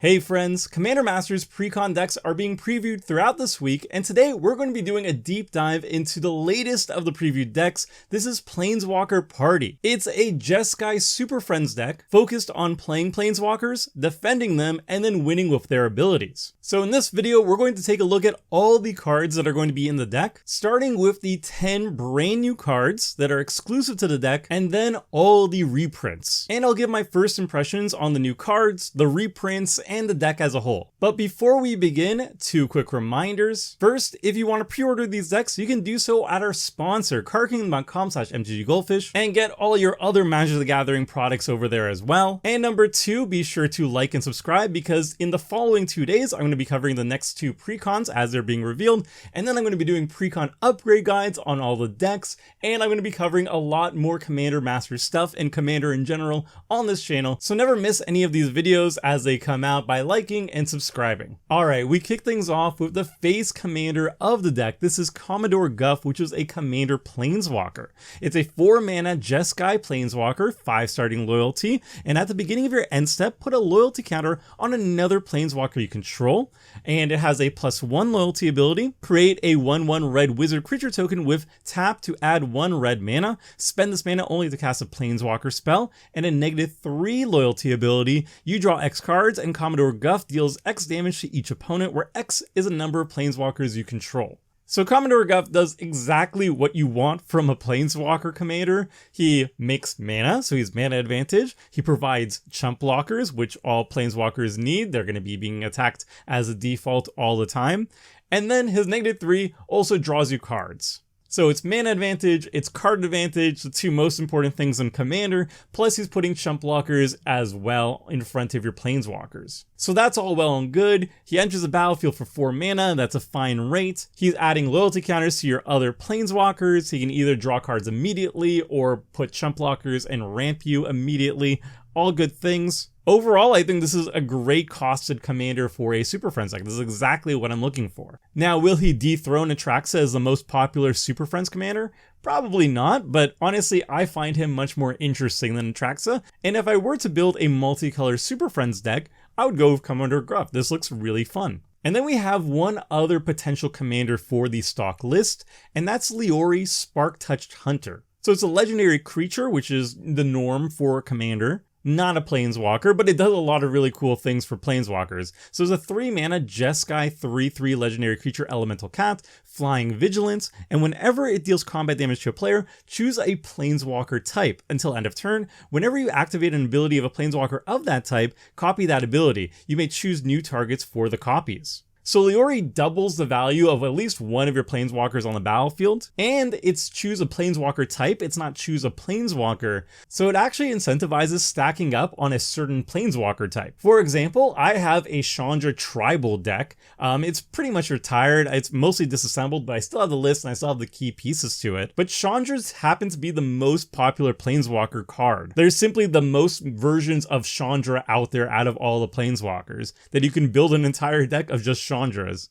Hey friends, Commander Masters Precon decks are being previewed throughout this week, and today we're going to be doing a deep dive into the latest of the previewed decks. This is Planeswalker Party. It's a Jeskai Superfriends deck focused on playing Planeswalkers, defending them, and then winning with their abilities. So in this video, we're going to take a look at all the cards that are going to be in the deck, starting with the 10 brand new cards that are exclusive to the deck, and then all the reprints. And I'll give my first impressions on the new cards, the reprints, and the deck as a whole. But before we begin, two quick reminders. First, if you want to pre-order these decks, you can do so at our sponsor, cardkingdom.com/mtggoldfish, and get all your other Magic the Gathering products over there as well. And number two, be sure to like and subscribe, because in the following 2 days, I'm going to be covering the next 2 precons as they're being revealed, and then I'm going to be doing precon upgrade guides on all the decks, and I'm going to be covering a lot more Commander Master stuff and Commander in general on this channel, so never miss any of these videos as they come out by liking and subscribing. Alright, we kick things off with the face commander of the deck. This is Commodore Guff, which is a commander planeswalker. It's a 4-mana Jeskai planeswalker, 5 starting loyalty, and at the beginning of your end step, put a loyalty counter on another planeswalker you control, and it has a +1 loyalty ability. Create a 1/1 red wizard creature token with tap to add 1 red mana, spend this mana only to cast a planeswalker spell, and a -3 loyalty ability. You draw X cards, and Commodore Guff deals X damage to each opponent, where X is a number of planeswalkers you control. So Commodore Guff does exactly what you want from a planeswalker commander. He makes mana, so he's mana advantage. He provides chump blockers, which all planeswalkers need. They're going to be being attacked as a default all the time. And then his -3 also draws you cards. So it's mana advantage, it's card advantage, the two most important things in Commander, plus he's putting chump blockers as well in front of your planeswalkers. So that's all well and good. He enters the battlefield for 4 mana, that's a fine rate. He's adding loyalty counters to your other planeswalkers. He can either draw cards immediately or put chump blockers and ramp you immediately. All good things. Overall, I think this is a great costed commander for a Super Friends deck. This is exactly what I'm looking for. Now, will he dethrone Atraxa as the most popular Super Friends commander? Probably not, but honestly, I find him much more interesting than Atraxa, and if I were to build a multicolor Super Friends deck, I would go with Commodore Guff. This looks really fun. And then we have one other potential commander for the stock list, and that's Leori Spark-Touched Hunter. So it's a legendary creature, which is the norm for a commander. Not a planeswalker, but it does a lot of really cool things for planeswalkers. So it's a 3-mana Jeskai 3/3 legendary creature elemental cat, flying vigilance, and whenever it deals combat damage to a player, choose a planeswalker type. Until end of turn, whenever you activate an ability of a planeswalker of that type, copy that ability. You may choose new targets for the copies. So Leori doubles the value of at least one of your planeswalkers on the battlefield, and it's choose a planeswalker type, it's not choose a planeswalker, so it actually incentivizes stacking up on a certain planeswalker type. For example, I have a Chandra tribal deck. It's pretty much retired, it's mostly disassembled, but I still have the list and I still have the key pieces to it. But Chandras happen to be the most popular planeswalker card. There's simply the most versions of Chandra out there out of all the planeswalkers, that you can build an entire deck of just Chandras.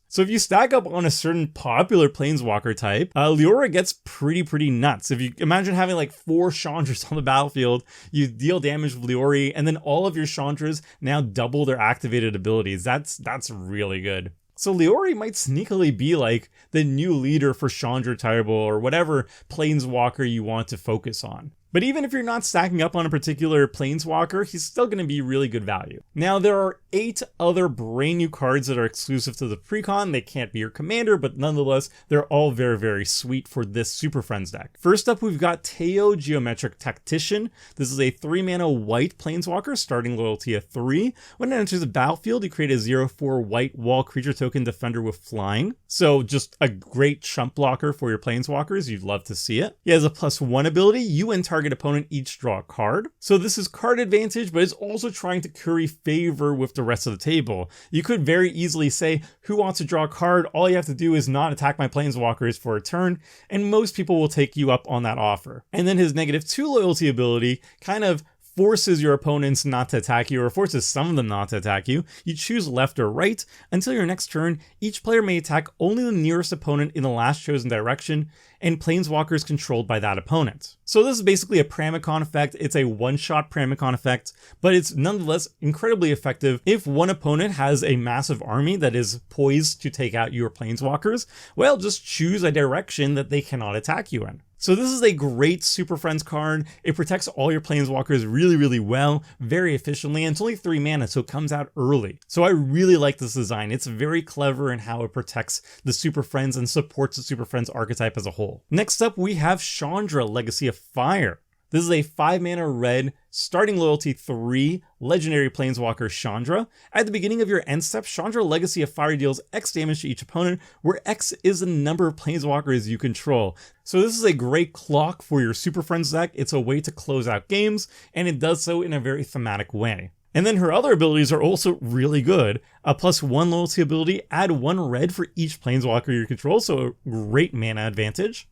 So if you stack up on a certain popular planeswalker type, Leori gets pretty nuts. If you imagine having like 4 Chandras on the battlefield, you deal damage with Leori, and then all of your Chandras now double their activated abilities. That's really good. So Leori might sneakily be like the new leader for Chandra tribal or whatever planeswalker you want to focus on. But even if you're not stacking up on a particular planeswalker, he's still going to be really good value. Now, there are 8 other brand new cards that are exclusive to the Precon. They can't be your commander, but nonetheless, they're all very sweet for this Super Friends deck. First up, we've got Teo Geometric Tactician. This is a 3-mana white planeswalker, starting loyalty of 3. When it enters the battlefield, you create a 0/4 white wall creature token defender with flying. So just a great chump blocker for your planeswalkers. You'd love to see it. He has a +1 ability. You and target opponent each draw a card. So this is card advantage, but it's also trying to curry favor with the rest of the table. You could very easily say, who wants to draw a card? All you have to do is not attack my planeswalkers for a turn, and most people will take you up on that offer. And then his -2 loyalty ability kind of forces your opponents not to attack you, or forces some of them not to attack you. You choose left or right. Until your next turn, each player may attack only the nearest opponent in the last chosen direction, and planeswalkers controlled by that opponent. So this is basically a Precon effect. It's a one-shot Precon effect, but it's nonetheless incredibly effective if one opponent has a massive army that is poised to take out your planeswalkers. Well, just choose a direction that they cannot attack you in. So this is a great Super Friends card. It protects all your planeswalkers really well, very efficiently, and it's only 3 mana, so it comes out early. So I really like this design. It's very clever in how it protects the Super Friends and supports the Super Friends archetype as a whole. Next up, we have Chandra, Legacy of Fire. This is a 5 mana red, starting loyalty 3, legendary planeswalker Chandra. At the beginning of your end step, Chandra Legacy of Fire deals X damage to each opponent, where X is the number of planeswalkers you control. So this is a great clock for your Super Friends deck. It's a way to close out games, and it does so in a very thematic way. And then her other abilities are also really good. A +1 loyalty ability, add 1 red for each planeswalker you control, so a great mana advantage.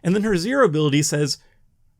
And then her 0 ability says,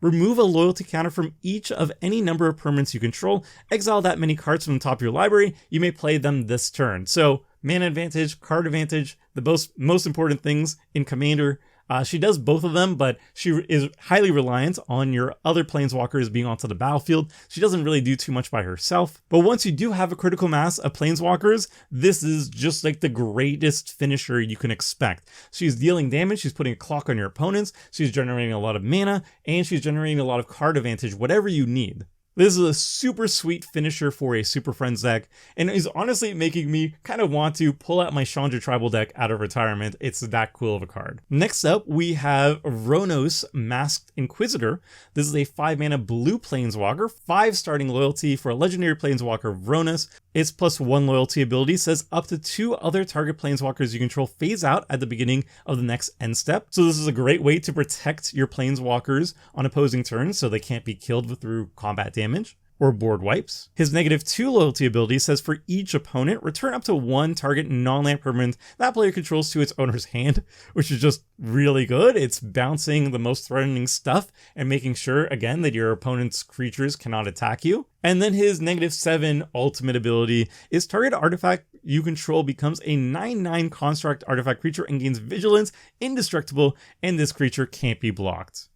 remove a loyalty counter from each of any number of permanents you control. Exile that many cards from the top of your library. You may play them this turn. So mana advantage, card advantage, the most important things in Commander. She does both of them, but she is highly reliant on your other planeswalkers being onto the battlefield. She doesn't really do too much by herself. But once you do have a critical mass of planeswalkers, this is just like the greatest finisher you can expect. She's dealing damage, she's putting a clock on your opponents, she's generating a lot of mana, and she's generating a lot of card advantage, whatever you need. This is a super sweet finisher for a Super Friends deck, and is honestly making me kind of want to pull out my Chandra Tribal deck out of retirement. It's that cool of a card. Next up, we have Vronos, Masked Inquisitor. This is a 5 mana blue planeswalker, 5 starting loyalty for a legendary planeswalker Vronos. Its +1 loyalty ability says up to 2 other target planeswalkers you control phase out at the beginning of the next end step. So this is a great way to protect your planeswalkers on opposing turns so they can't be killed through combat damage or board wipes. His -2 loyalty ability says for each opponent, return up to 1 target non-land permanent that player controls to its owner's hand, which is just really good. It's bouncing the most threatening stuff and making sure, again, that your opponent's creatures cannot attack you. And then his -7 ultimate ability is target artifact you control becomes a 9/9 construct artifact creature and gains vigilance, indestructible, and this creature can't be blocked.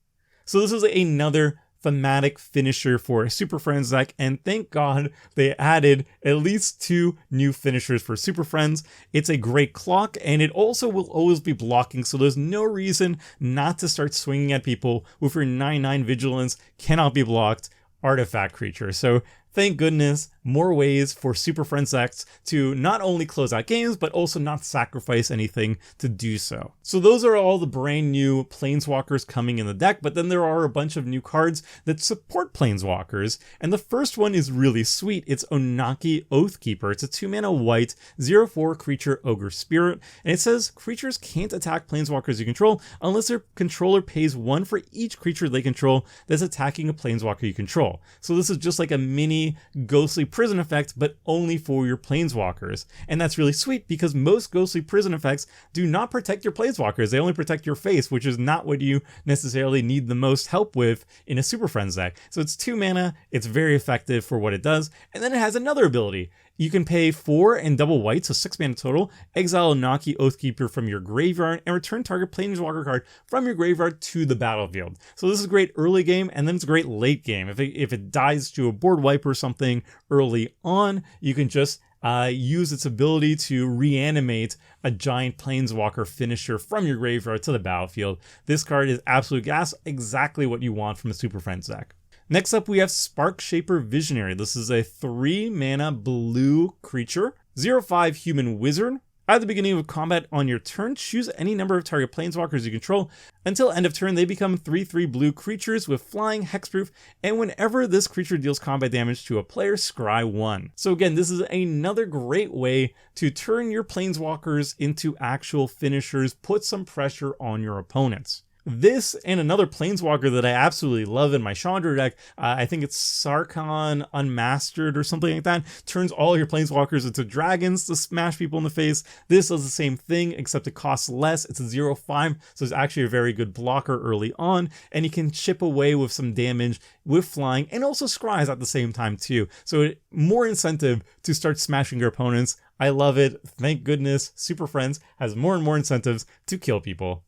So this is another thematic finisher for a Super Friends deck, and thank God they added at least 2 new finishers for Super Friends. It's a great clock, and it also will always be blocking, so there's no reason not to start swinging at people with your 9/9 vigilance, cannot be blocked artifact creature. So thank goodness, more ways for Super Friends decks to not only close out games, but also not sacrifice anything to do so. So those are all the brand new planeswalkers coming in the deck, but then there are a bunch of new cards that support planeswalkers, and the first one is really sweet. It's Onaki Oathkeeper. It's a 2 mana white, 0/4 creature ogre spirit, and it says creatures can't attack planeswalkers you control unless their controller pays 1 for each creature they control that's attacking a planeswalker you control. So this is just like a mini ghostly prison effect, but only for your planeswalkers. And that's really sweet because most ghostly prison effects do not protect your planeswalkers. They only protect your face, which is not what you necessarily need the most help with in a Super Friends deck. So it's 2 mana, it's very effective for what it does, and then it has another ability. You can pay 4 and double white, so 6 mana total, exile Onaki Oathkeeper from your graveyard, and return target planeswalker card from your graveyard to the battlefield. So this is great early game, and then it's great late game. If it dies to a board wipe or something early on, you can just use its ability to reanimate a giant planeswalker finisher from your graveyard to the battlefield. This card is absolute gas, exactly what you want from a Super Friends deck. Next up, we have Sparkshaper Visionary. This is a 3 mana blue creature, 0/5 human wizard. At the beginning of combat on your turn, choose any number of target planeswalkers you control. Until end of turn, they become 3/3 blue creatures with flying, hexproof, and whenever this creature deals combat damage to a player, scry 1. So again, this is another great way to turn your planeswalkers into actual finishers, put some pressure on your opponents. This and another Planeswalker that I absolutely love in my Chandra deck, I think it's Sarkhan Unmastered or something like that, turns all your Planeswalkers into dragons to smash people in the face. This does the same thing, except it costs less. It's a 0/5, so it's actually a very good blocker early on, and you can chip away with some damage with flying and also scries at the same time too. So more incentive to start smashing your opponents. I love it. Thank goodness Super Friends has more and more incentives to kill people.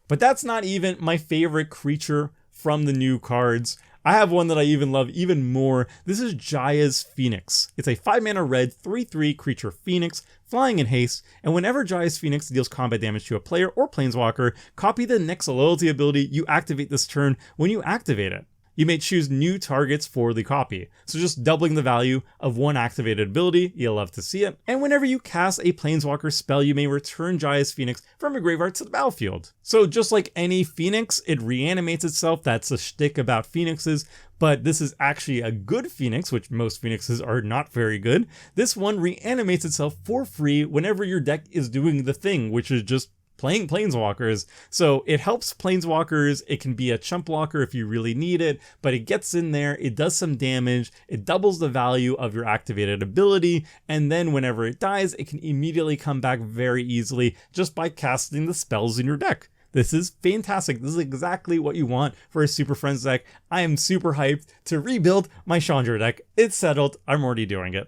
But that's not even my favorite creature from the new cards. I have one that I even love even more. This is Jaya's Phoenix. It's a 5-mana red 3/3 creature Phoenix, flying in haste, and whenever Jaya's Phoenix deals combat damage to a player or Planeswalker, copy the next loyalty ability you activate this turn when you activate it. You may choose new targets for the copy, so just doubling the value of one activated ability, you'll love to see it. And whenever you cast a Planeswalker spell, you may return Jaya's Phoenix from your graveyard to the battlefield. So just like any Phoenix, it reanimates itself. That's the shtick about Phoenixes, but this is actually a good Phoenix, which most Phoenixes are not very good. This one reanimates itself for free whenever your deck is doing the thing, which is just playing Planeswalkers. So it helps Planeswalkers. It can be a chump blocker if you really need it, but it gets in there, it does some damage, it doubles the value of your activated ability, and then whenever it dies, it can immediately come back very easily just by casting the spells in your deck. This is fantastic. This is exactly what you want for a Super Friends deck. I am super hyped to rebuild my Chandra deck. It's settled. I'm already doing it.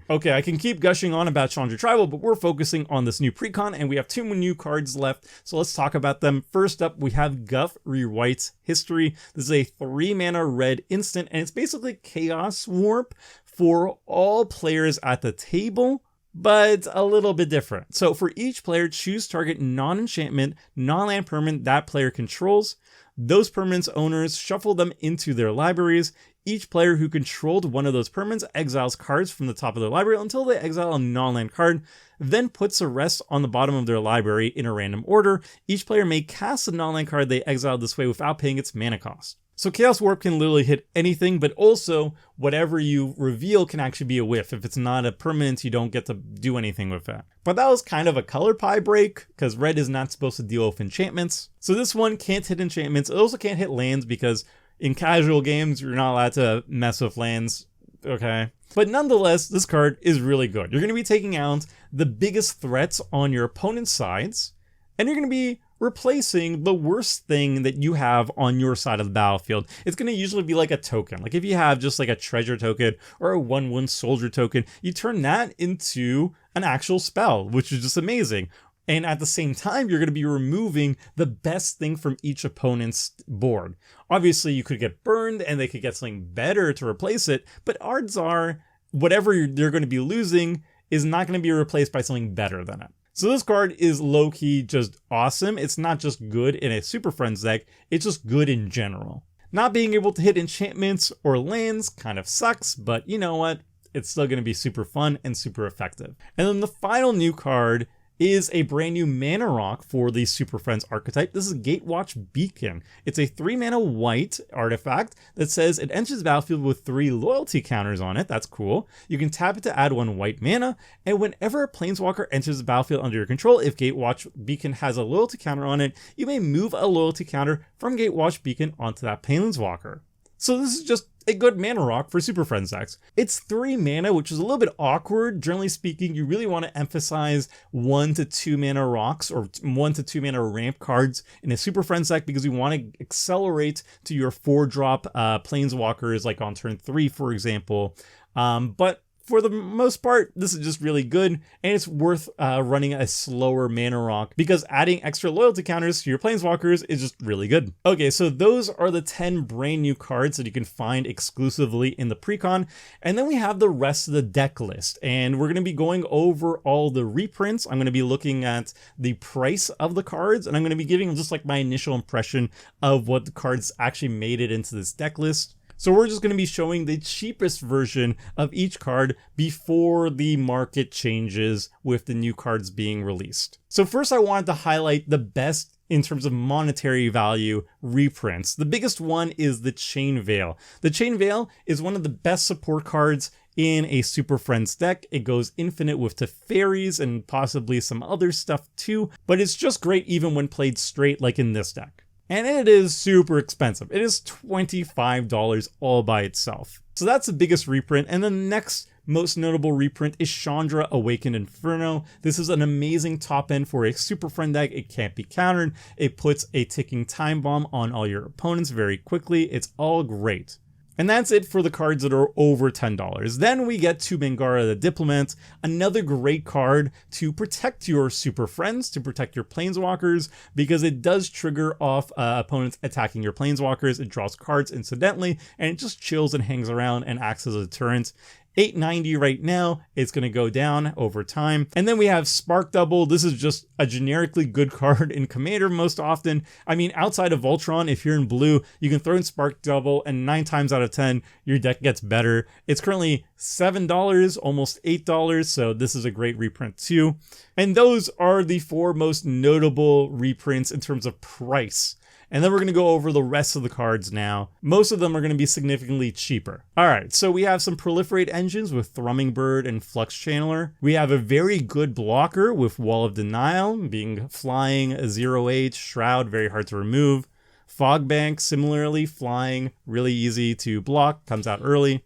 Okay, I can keep gushing on about Chandra Tribal, but we're focusing on this new Precon, and we have 2 new cards left, so let's talk about them. First up, we have Guff Rewrites History. This is a 3-mana red instant, and it's basically Chaos Warp for all players at the table, but a little bit different. So for each player, choose target non-enchantment, non-land permanent that player controls. Those permanents' owners shuffle them into their libraries. Each player who controlled one of those permanents exiles cards from the top of their library until they exile a non-land card, then puts the rest on the bottom of their library in a random order. Each player may cast a non-land card they exiled this way without paying its mana cost. So Chaos Warp can literally hit anything, but also whatever you reveal can actually be a whiff. If it's not a permanent, you don't get to do anything with that. But that was kind of a color pie break, because red is not supposed to deal with enchantments. So this one can't hit enchantments. It also can't hit lands because in casual games, you're not allowed to mess with lands, okay? But nonetheless, this card is really good. You're going to be taking out the biggest threats on your opponent's sides, and you're going to be replacing the worst thing that you have on your side of the battlefield. It's going to usually be like a token. Like if you have just like a treasure token or a 1/1 soldier token, you turn that into an actual spell, which is just amazing. And at the same time, you're going to be removing the best thing from each opponent's board. Obviously, you could get burned and they could get something better to replace it, but odds are whatever they're going to be losing is not going to be replaced by something better than it. So this card is low-key just awesome. It's not just good in a Super Friends deck, it's just good in general. Not being able to hit enchantments or lands kind of sucks, but you know what? It's still going to be super fun and super effective. And then the final new card is a brand new mana rock for the Super Friends archetype. This is Gatewatch Beacon. It's a 3-mana white artifact that says it enters the battlefield with 3 loyalty counters on it. That's cool. You can tap it to add 1 white mana, and whenever a Planeswalker enters the battlefield under your control, if Gatewatch Beacon has a loyalty counter on it, you may move a loyalty counter from Gatewatch Beacon onto that Planeswalker. So this is just a good mana rock for Super Friends decks. It's 3 mana, which is a little bit awkward. Generally speaking, you really want to emphasize 1 to 2 mana rocks or 1 to 2 mana ramp cards in a Super Friends deck because you want to accelerate to your 4-drop Planeswalkers, like on turn 3, for example. But for the most part, this is just really good, and it's worth running a slower mana rock because adding extra loyalty counters to your Planeswalkers is just really good. Okay, so those are the 10 brand new cards that you can find exclusively in the Precon, and then we have the rest of the deck list, and we're going to be going over all the reprints. I'm going to be looking at the price of the cards, and I'm going to be giving just like my initial impression of what the cards actually made it into this deck list. So we're just going to be showing the cheapest version of each card before the market changes with the new cards being released. So first I wanted to highlight the best in terms of monetary value reprints. The biggest one is the Chain Veil. The Chain Veil is one of the best support cards in a Super Friends deck. It goes infinite with Teferis and possibly some other stuff too, but it's just great even when played straight like in this deck. And it is super expensive. It is $25 all by itself. So that's the biggest reprint. And the next most notable reprint is Chandra Awakened Inferno. This is an amazing top end for a Super Friend deck. It can't be countered. It puts a ticking time bomb on all your opponents very quickly. It's all great. And that's it for the cards that are over $10. Then we get to Mangara the Diplomat, another great card to protect your Super Friends, to protect your Planeswalkers, because it does trigger off opponents attacking your Planeswalkers. It draws cards incidentally, and it just chills and hangs around and acts as a deterrent. $8.90 right now. It's going to go down over time. And then we have Spark Double. This is just a generically good card in Commander most often. I mean, outside of Voltron, if you're in blue, you can throw in Spark Double and 9 times out of 10, your deck gets better. It's currently $7, almost $8, so this is a great reprint too. And those are the 4 most notable reprints in terms of price. And then we're going to go over the rest of the cards now. Most of them are going to be significantly cheaper. All right, so we have some Proliferate engines with Thrumming Bird and Flux Channeler. We have a very good blocker with Wall of Denial, being flying, 0/8, Shroud, very hard to remove. Fog Bank, similarly, flying, really easy to block, comes out early.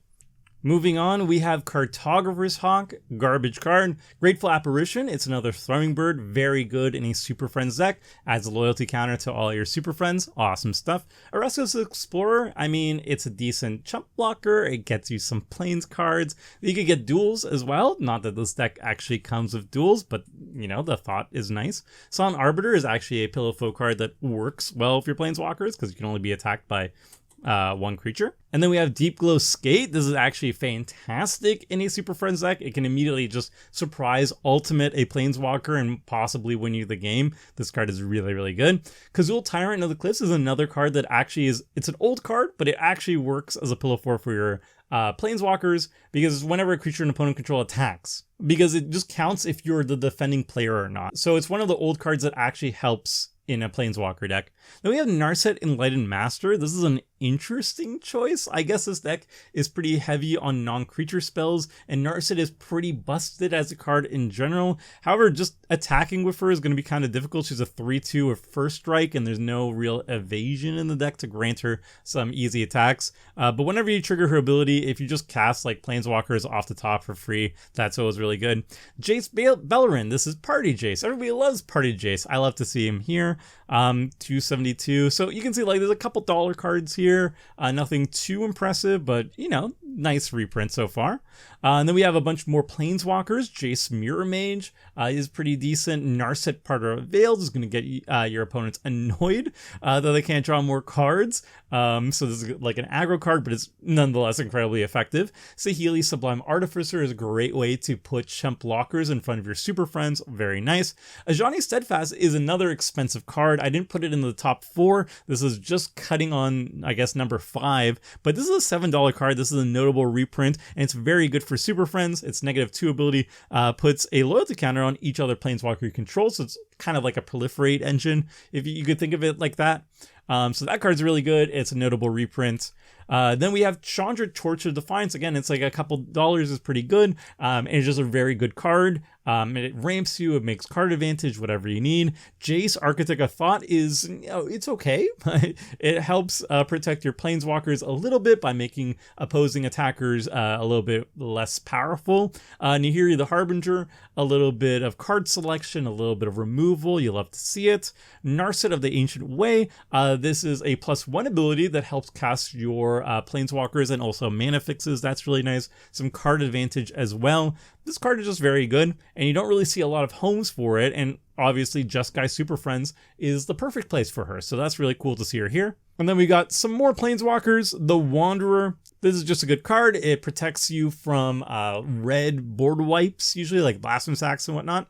Moving on, we have Cartographer's Hawk, garbage card. Grateful Apparition, it's another Thrumming Bird, very good in a Super Friends deck, adds a loyalty counter to all your Super Friends, awesome stuff. A Restless Explorer, I mean, it's a decent chump blocker, it gets you some Plains cards. You could get duels as well, not that this deck actually comes with duels, but you know, the thought is nice. Silent Arbiter is actually a pillow foe card that works well with your Planeswalkers, because you can only be attacked by 1 creature. And then we have Deep Glow Skate. This is actually fantastic in a Super Friends deck. It can immediately just surprise ultimate a Planeswalker and possibly win you the game. This card is really, really good. Kazul Tyrant of the Cliffs is another card that actually is, it's an old card, but it actually works as a pillow for your Planeswalkers, because whenever a creature and opponent control attacks, because it just counts if you're the defending player or not. So it's one of the old cards that actually helps in a Planeswalker deck. Then we have Narset Enlightened Master. This is an interesting choice. I guess this deck is pretty heavy on non-creature spells, and Narset is pretty busted as a card in general. However, just attacking with her is going to be kind of difficult. She's a 3/2 with first strike, and there's no real evasion in the deck to grant her some easy attacks. But whenever you trigger her ability, if you just cast like Planeswalkers off the top for free, that's always really good. Jace Beleren, this is Party Jace. Everybody loves Party Jace. I love to see him here. $272. So you can see like there's a couple dollar cards here. Nothing too impressive, but you know, nice reprint so far. And then we have a bunch more Planeswalkers. Jace Mirror Mage is pretty decent. Narset Parter Veiled is going to get your opponents annoyed, though they can't draw more cards. So this is like an aggro card, but it's nonetheless incredibly effective. Saheeli Sublime Artificer is a great way to put chump blockers in front of your Super Friends. Very nice. Ajani Steadfast is another expensive card. I didn't put it in the top 4. This is just cutting on, I guess, number 5. But this is a $7 card. This is a notable reprint, and it's very good for Super Friends. Its -2 ability puts a loyalty counter on each other Planeswalker you control, so it's kind of like a Proliferate engine, if you could think of it like that. So that card's really good. It's a notable reprint. Then we have Chandra Torch of Defiance. Again, it's like a couple dollars, is pretty good. And it's just a very good card. It ramps you, it makes card advantage, whatever you need. Jace, Architect of Thought is, you know, it's okay. It helps protect your Planeswalkers a little bit by making opposing attackers a little bit less powerful. Nahiri the Harbinger, a little bit of card selection, a little bit of removal. You love to see it. Narset of the Ancient Way. This is a +1 ability that helps cast your Planeswalkers and also mana fixes. That's really nice. Some card advantage as well. This card is just very good, and you don't really see a lot of homes for it, and obviously Jeskai Superfriends is the perfect place for her, so that's really cool to see her here. And then we got some more Planeswalkers. The Wanderer. This is just a good card. It protects you from red board wipes, usually like Blasphemous Axe and whatnot.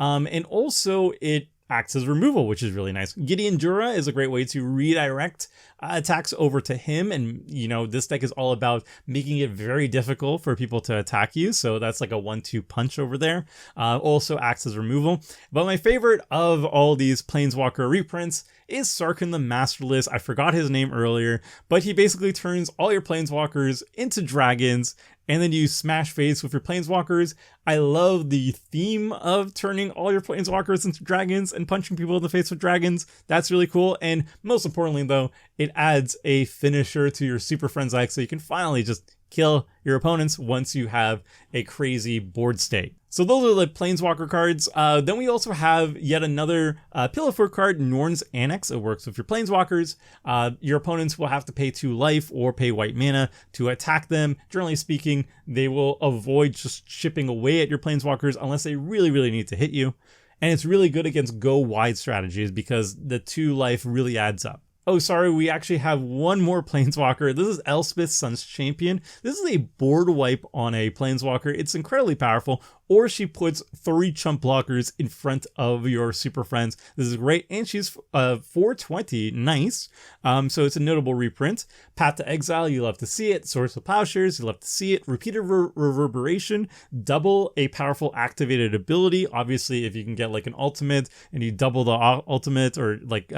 And also it acts as removal, which is really nice. Gideon Dura is a great way to redirect attacks over to him, and you know, this deck is all about making it very difficult for people to attack you, so that's like a 1-2 punch over there. Also acts as removal. But my favorite of all these Planeswalker reprints is Sarkhan the Masterless. I forgot his name earlier, but he basically turns all your Planeswalkers into dragons, and then you smash face with your planeswalkers. I love the theme of turning all your planeswalkers into dragons and punching people in the face with dragons. That's really cool. And most importantly though, it adds a finisher to your Super Friends deck, so you can finally just kill your opponents once you have a crazy board state. So those are the Planeswalker cards. Then we also have yet another Pillow Fort card, Norn's Annex. It works with your Planeswalkers. Your opponents will have to pay 2 life or pay white mana to attack them. Generally speaking, they will avoid just chipping away at your Planeswalkers unless they really, really need to hit you. And it's really good against go wide strategies because the 2 life really adds up. Oh, sorry, we actually have one more Planeswalker. This is Elspeth, Sun's Champion. This is a board wipe on a Planeswalker. It's incredibly powerful. Or she puts 3 chump blockers in front of your Super Friends. This is great. And she's 420. Nice. So it's a notable reprint. Path to Exile, you love to see it. Source of Plowshares, you love to see it. Repeated Reverberation, double a powerful activated ability. Obviously, if you can get like an ultimate and you double the ultimate, or like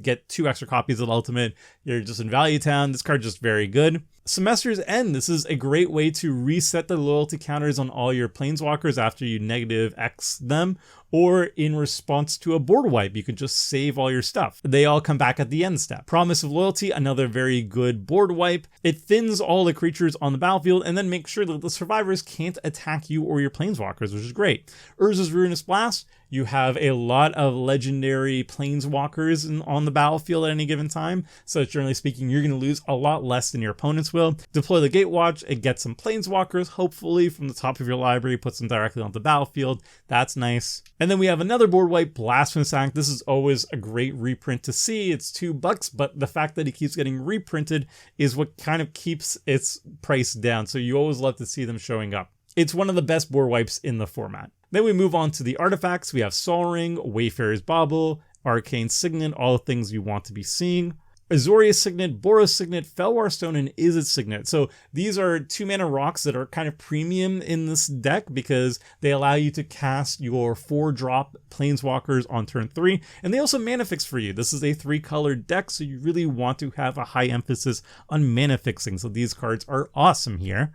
get 2 extra copies of the ultimate, you're just in Value Town. This card's just very good. Semester's End. This is a great way to reset the loyalty counters on all your planeswalkers after you negative X them, or in response to a board wipe, you can just save all your stuff. They all come back at the end step. Promise of Loyalty, another very good board wipe. It thins all the creatures on the battlefield and then makes sure that the survivors can't attack you or your planeswalkers, which is great. Urza's Ruinous Blast. You have a lot of legendary planeswalkers on the battlefield at any given time, so generally speaking, you're going to lose a lot less than your opponents will. Deploy the Gatewatch, it gets some planeswalkers, hopefully from the top of your library, puts them directly on the battlefield. That's nice. And then we have another board wipe, Blasphemous Act. This is always a great reprint to see. It's $2, but the fact that it keeps getting reprinted is what kind of keeps its price down, so you always love to see them showing up. It's one of the best board wipes in the format. Then we move on to the artifacts. We have Sol Ring, Wayfarer's Bauble, Arcane Signet, all the things you want to be seeing. Azorius Signet, Boros Signet, Felwar Stone, and Izzet Signet. So these are 2-mana rocks that are kind of premium in this deck because they allow you to cast your 4-drop planeswalkers on turn 3, and they also mana fix for you. This is a 3-colored deck, so you really want to have a high emphasis on mana fixing. So these cards are awesome here.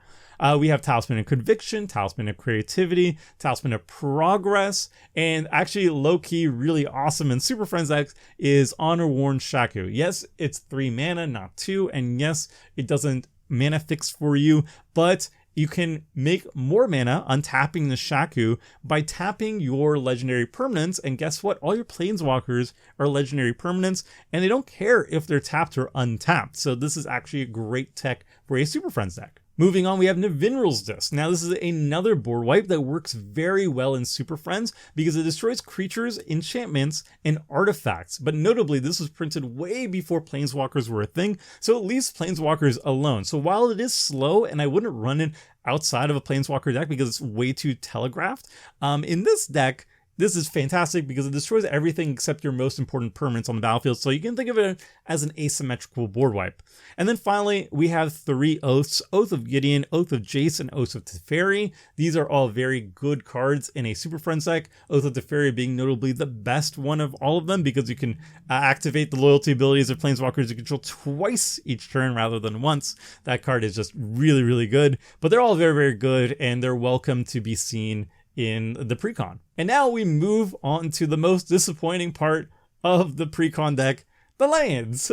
We have Talisman of Conviction, Talisman of Creativity, Talisman of Progress, and actually low-key really awesome in Super Friends decks is Honor-Worn Shaku. Yes, it's 3 mana, not 2, and yes, it doesn't mana fix for you, but you can make more mana untapping the Shaku by tapping your legendary permanents, and guess what? All your planeswalkers are legendary permanents, and they don't care if they're tapped or untapped, so this is actually a great tech for a Super Friends deck. Moving on, we have Navinral's Disc. Now, this is another board wipe that works very well in Super Friends because it destroys creatures, enchantments, and artifacts. But notably, this was printed way before Planeswalkers were a thing, so it leaves Planeswalkers alone. So while it is slow, and I wouldn't run it outside of a Planeswalker deck because it's way too telegraphed, in this deck, this is fantastic because it destroys everything except your most important permanents on the battlefield, so you can think of it as an asymmetrical board wipe. And then finally, we have 3 Oaths, Oath of Gideon, Oath of Jace, and Oath of Teferi. These are all very good cards in a Super Friends deck, Oath of Teferi being notably the best one of all of them because you can activate the loyalty abilities of planeswalkers you control twice each turn rather than once. That card is just really, really good, but they're all very, very good, and they're welcome to be seen in the Precon. And now we move on to the most disappointing part of the Precon deck, the lands.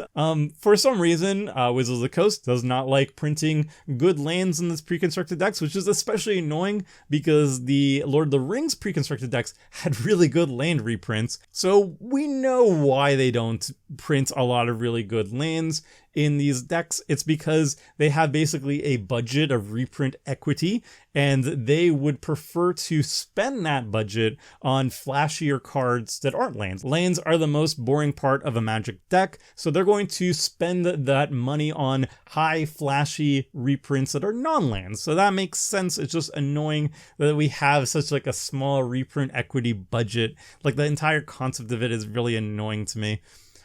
For some reason, Wizards of the Coast does not like printing good lands in this pre-constructed decks, which is especially annoying because the Lord of the Rings pre-constructed decks had really good land reprints. So we know why they don't print a lot of really good lands in these decks. It's because they have basically a budget of reprint equity, and they would prefer to spend that budget on flashier cards that aren't lands. Lands are the most boring part of a Magic deck, so they're going to spend that money on high flashy reprints that are non-lands. So that makes sense. It's just annoying that we have such like a small reprint equity budget. Like the entire concept of it is really annoying to me.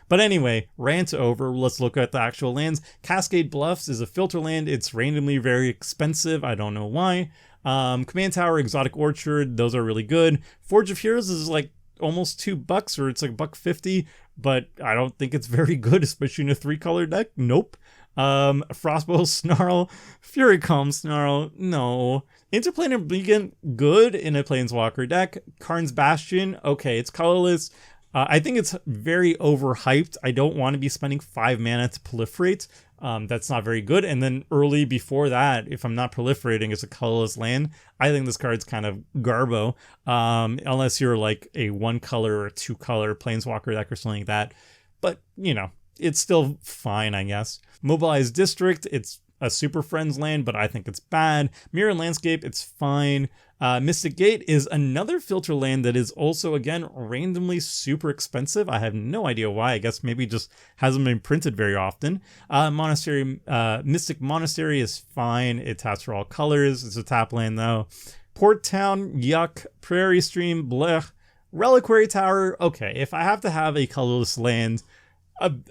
But anyway, rant over, let's look at the actual lands. Cascade Bluffs is a filter land. It's randomly very expensive. I don't know why. Command Tower, Exotic Orchard, those are really good. Forge of Heroes is like almost $2, or it's like $1.50, but I don't think it's very good, especially in a 3-color deck. Nope. Frostbow Snarl, Fury Calm Snarl, no. Interplanar Beacon, good in a Planeswalker deck. Karn's Bastion, okay, it's colorless. I think it's very overhyped. I don't want to be spending 5 mana to proliferate. That's not very good. And then early before that, if I'm not proliferating, it's a colorless land. I think this card's kind of garbo, unless you're like a 1-color or 2-color Planeswalker deck or something like that. But, you know, it's still fine, I guess. Mobilized District, it's a Super Friends land, but I think it's bad. Mirror Landscape, it's fine. Mystic Gate is another filter land that is also, again, randomly super expensive. I have no idea why. I guess maybe it just hasn't been printed very often. Mystic Monastery is fine. It taps for all colors. It's a tap land, though. Port Town, yuck. Prairie Stream, blech. Reliquary Tower, okay. If I have to have a colorless land,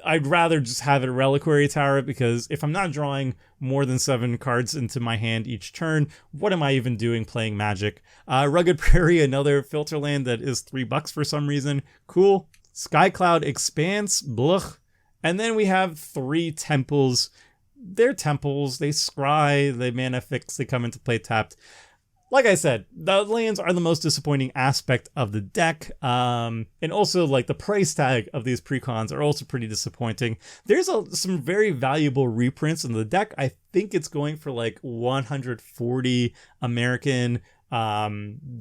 I'd rather just have it a Reliquary Tower, because if I'm not drawing more than 7 cards into my hand each turn, what am I even doing playing Magic? Rugged Prairie, another filter land that is $3 for some reason. Cool. Skycloud Expanse, blech. And then we have 3 temples. They're temples, they scry, they mana fix, they come into play tapped. Like I said, the lands are the most disappointing aspect of the deck, and also like the price tag of these precons are also pretty disappointing. There's some very valuable reprints in the deck. I think it's going for like 140 American,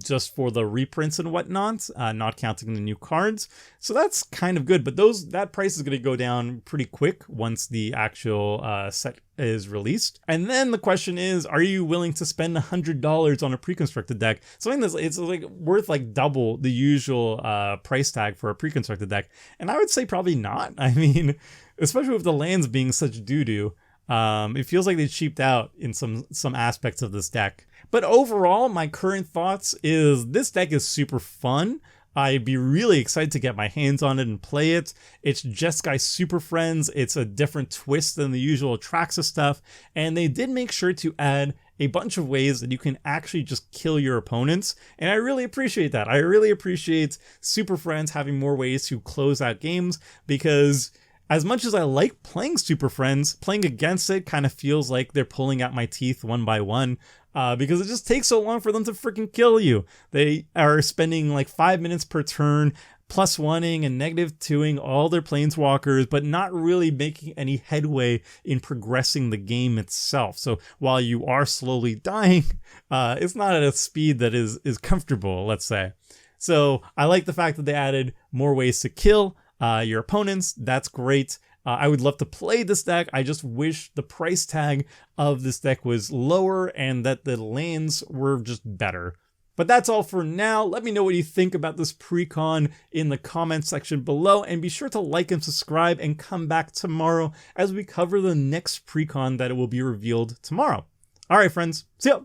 just for the reprints and whatnot, not counting the new cards. So that's kind of good, but that price is going to go down pretty quick once the actual set is released. And then the question is, are you willing to spend $100 on a pre-constructed deck? Something that's it's like worth like double the usual price tag for a pre-constructed deck. And I would say probably not. I mean, especially with the lands being such doo-doo, it feels like they cheaped out in some aspects of this deck. But overall, my current thoughts is this deck is super fun. I'd be really excited to get my hands on it and play it. It's Jeskai Superfriends. It's a different twist than the usual Atraxa stuff. And they did make sure to add a bunch of ways that you can actually just kill your opponents. And I really appreciate that. I really appreciate Superfriends having more ways to close out games, because as much as I like playing Superfriends, playing against it kind of feels like they're pulling out my teeth one by one. Because it just takes so long for them to freaking kill you. They are spending like 5 minutes per turn, +1ing and -2ing all their planeswalkers, but not really making any headway in progressing the game itself. So while you are slowly dying, it's not at a speed that is comfortable, let's say. So I like the fact that they added more ways to kill your opponents. That's great. I would love to play this deck. I just wish the price tag of this deck was lower and that the lands were just better. But that's all for now. Let me know what you think about this precon in the comment section below, and be sure to like and subscribe and come back tomorrow as we cover the next precon that will be revealed tomorrow. All right, friends. See ya.